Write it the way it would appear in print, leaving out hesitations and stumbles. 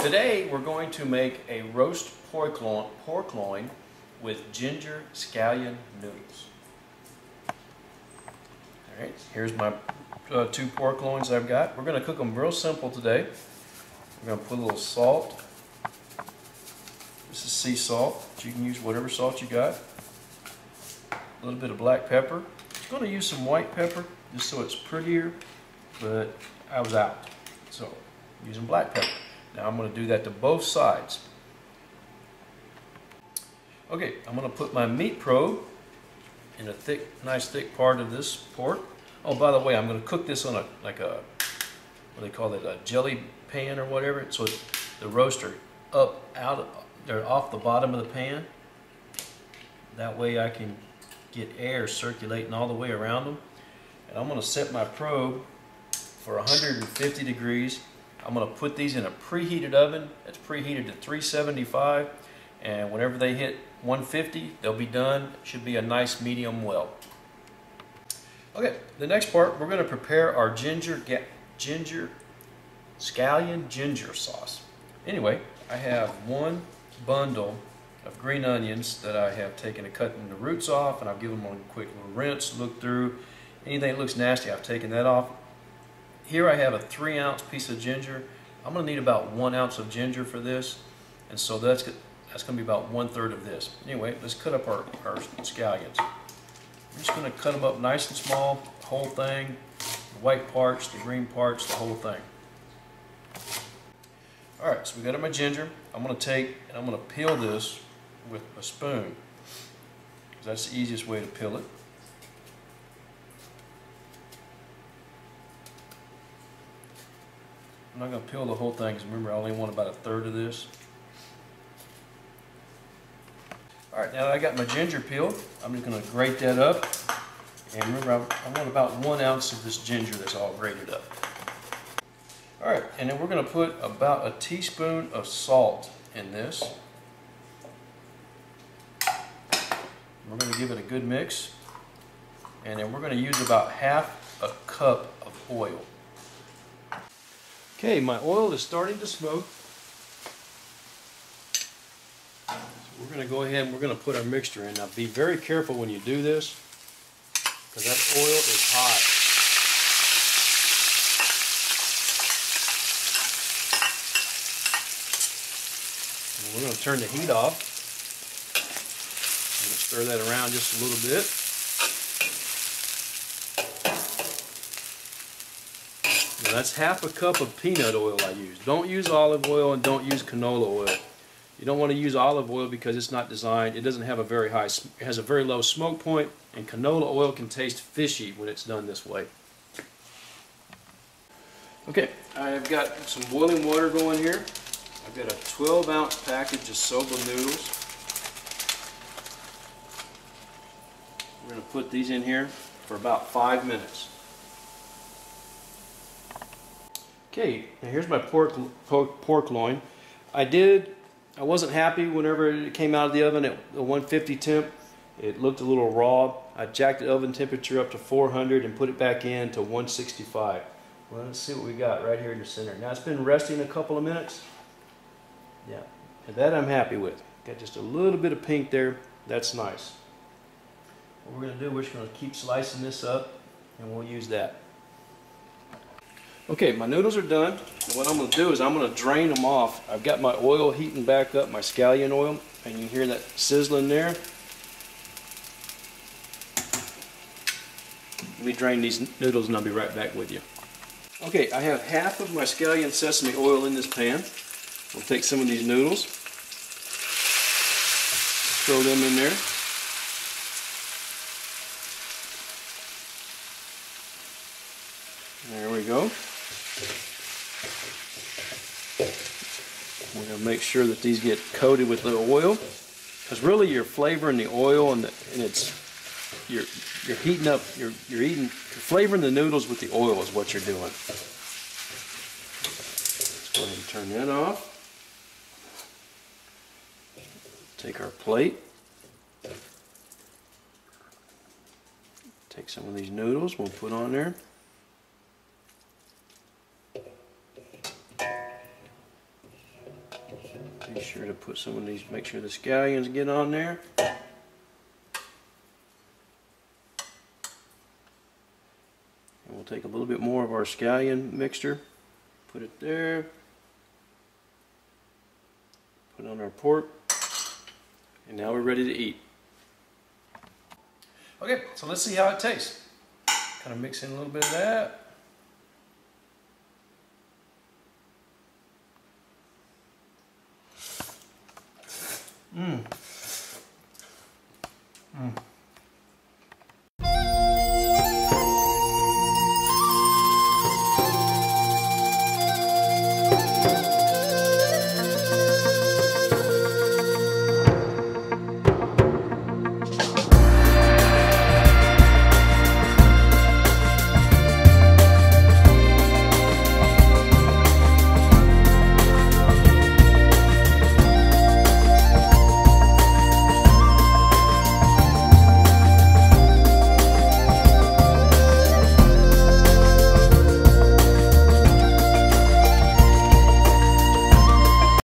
Today we're going to make a roast pork loin with ginger scallion noodles. Alright, here's my 2 pork loins I've got. We're going to cook them real simple today. We're going to put a little salt. This is sea salt. You can use whatever salt you got. A little bit of black pepper. I'm going to use some white pepper just so it's prettier, but I was out. So I'm using black pepper. Now I'm going to do that to both sides. Okay, I'm going to put my meat probe in a nice thick part of this pork. Oh, by the way, I'm going to cook this on what do they call it, a jelly pan or whatever. So the roaster they're off the bottom of the pan. That way I can get air circulating all the way around them. And I'm going to set my probe for 150 degrees. I'm going to put these in a preheated oven. It's preheated to 375, and whenever they hit 150, they'll be done. Should be a nice medium well. Okay, the next part, we're going to prepare our scallion ginger sauce. Anyway, I have 1 bundle of green onions that I have taken and cut the roots off, and I've given them a quick little rinse, look through. Anything that looks nasty, I've taken that off. Here I have a 3-ounce piece of ginger. I'm going to need about 1 ounce of ginger for this, and so that's going to be about 1/3 of this. Anyway, let's cut up our scallions. I'm just going to cut them up nice and small, the whole thing, the white parts, the green parts, the whole thing. Alright, so we got my ginger. I'm going to peel this with a spoon, because that's the easiest way to peel it. I'm not going to peel the whole thing, because remember I only want about 1/3 of this. Alright, now that I got my ginger peeled, I'm just going to grate that up. And remember, I want about 1 ounce of this ginger that's all grated up. Alright, and then we're going to put about a teaspoon of salt in this. We're going to give it a good mix. And then we're going to use about 1/2 cup of oil. Okay, my oil is starting to smoke. So we're going to go ahead and we're going to put our mixture in. Now be very careful when you do this, because that oil is hot. And we're going to turn the heat off. I'm going to stir that around just a little bit. Now that's 1/2 cup of peanut oil I use. Don't use olive oil and don't use canola oil. You don't want to use olive oil because it's not designed. It doesn't have a very high. It has a very low smoke point, and canola oil can taste fishy when it's done this way. Okay, I've got some boiling water going here. I've got a 12-ounce package of soba noodles. We're going to put these in here for about 5 minutes. Okay, now here's my pork loin. I wasn't happy whenever it came out of the oven at the 150 temp. It looked a little raw. I jacked the oven temperature up to 400 and put it back in to 165. Well, let's see what we got right here in the center. Now it's been resting a couple of minutes. Yeah, and that I'm happy with. Got just a little bit of pink there. That's nice. What we're going to do, we're just going to keep slicing this up, and we'll use that. Okay, my noodles are done. What I'm going to do is I'm going to drain them off. I've got my oil heating back up, my scallion oil, and you hear that sizzling there. Let me drain these noodles and I'll be right back with you. Okay, I have 1/2 of my scallion sesame oil in this pan. We'll take some of these noodles, throw them in there. There we go. We're going to make sure that these get coated with the oil, because really you're flavoring the oil, and you're heating up, you're flavoring the noodles with the oil is what you're doing. Let's go ahead and turn that off. Take our plate. Take some of these noodles, we'll put on there. Be sure to put some of these, make sure the scallions get on there. And we'll take a little bit more of our scallion mixture, put it there, put it on our pork, and now we're ready to eat. Okay, so let's see how it tastes. Kind of mix in a little bit of that. Mmm.